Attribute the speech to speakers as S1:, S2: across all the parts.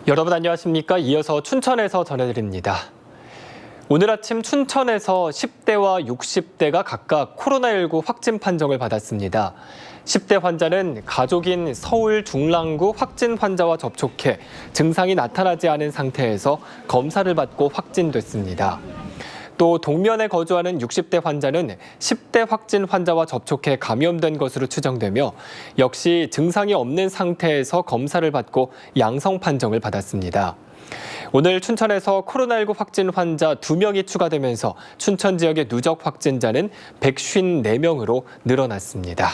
S1: 여러분 안녕하십니까? 이어서 춘천에서 전해드립니다. 오늘 아침 춘천에서 10대와 60대가 각각 코로나19 확진 판정을 받았습니다. 10대 환자는 가족인 서울 중랑구 확진 환자와 접촉해 증상이 나타나지 않은 상태에서 검사를 받고 확진됐습니다. 또 동면에 거주하는 60대 환자는 10대 확진 환자와 접촉해 감염된 것으로 추정되며 역시 증상이 없는 상태에서 검사를 받고 양성 판정을 받았습니다. 오늘 춘천에서 코로나19 확진 환자 2명이 추가되면서 춘천 지역의 누적 확진자는 154명으로 늘어났습니다.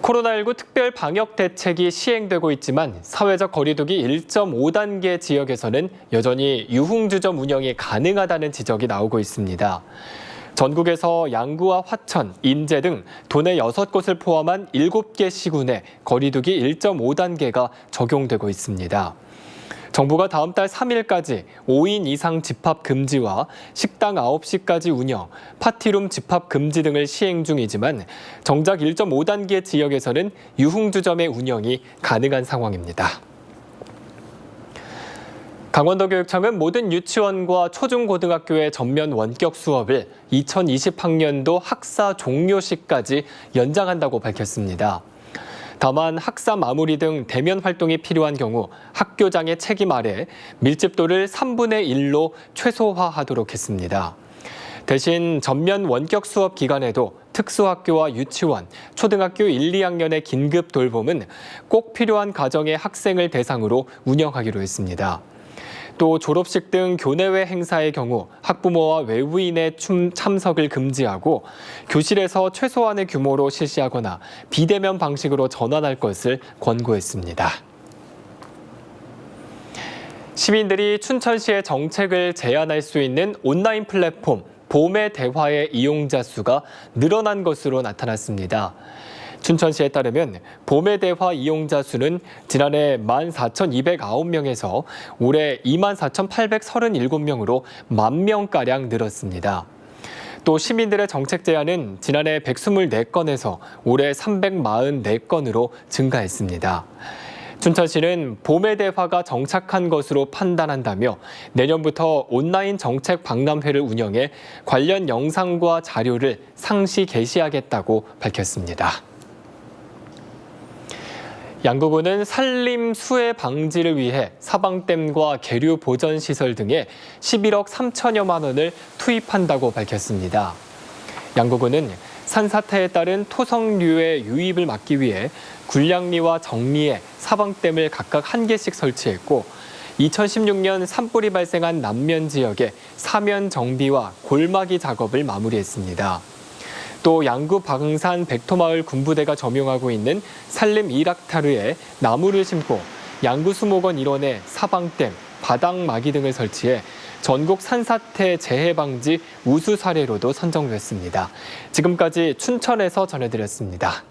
S1: 코로나19 특별 방역 대책이 시행되고 있지만 사회적 거리두기 1.5단계 지역에서는 여전히 유흥주점 운영이 가능하다는 지적이 나오고 있습니다. 전국에서 양구와 화천, 인제 등 도내 6곳을 포함한 7개 시군에 거리두기 1.5단계가 적용되고 있습니다. 정부가 다음 달 3일까지 5인 이상 집합 금지와 식당 9시까지 운영, 파티룸 집합 금지 등을 시행 중이지만 정작 1.5단계 지역에서는 유흥주점의 운영이 가능한 상황입니다. 강원도교육청은 모든 유치원과 초중고등학교의 전면 원격 수업을 2020학년도 학사 종료시까지 연장한다고 밝혔습니다. 다만 학사 마무리 등 대면 활동이 필요한 경우 학교장의 책임 아래 밀집도를 3분의 1로 최소화하도록 했습니다. 대신 전면 원격 수업 기간에도 특수학교와 유치원, 초등학교 1, 2학년의 긴급 돌봄은 꼭 필요한 가정의 학생을 대상으로 운영하기로 했습니다. 또 졸업식 등 교내외 행사의 경우 학부모와 외부인의 참석을 금지하고 교실에서 최소한의 규모로 실시하거나 비대면 방식으로 전환할 것을 권고했습니다. 시민들이 춘천시의 정책을 제안할 수 있는 온라인 플랫폼 봄의 대화의 이용자 수가 늘어난 것으로 나타났습니다. 춘천시에 따르면 봄의 대화 이용자 수는 지난해 14,209명에서 올해 24,837명으로 10,000명가량 늘었습니다. 또 시민들의 정책 제안은 지난해 124건에서 올해 344건으로 증가했습니다. 춘천시는 봄의 대화가 정착한 것으로 판단한다며 내년부터 온라인 정책 박람회를 운영해 관련 영상과 자료를 상시 게시하겠다고 밝혔습니다. 양구군은 산림 수해 방지를 위해 사방댐과 계류 보전 시설 등에 11억 3천여만 원을 투입한다고 밝혔습니다. 양구군은 산사태에 따른 토성류의 유입을 막기 위해 굴량리와 정리에 사방댐을 각각 1개씩 설치했고 2016년 산불이 발생한 남면 지역에 사면 정비와 골마기 작업을 마무리했습니다. 또 양구 방산 백토마을 군부대가 점용하고 있는 산림 1헥타르에 나무를 심고 양구수목원 일원에 사방댐, 바닥마기 등을 설치해 전국 산사태 재해 방지 우수 사례로도 선정됐습니다. 지금까지 춘천에서 전해드렸습니다.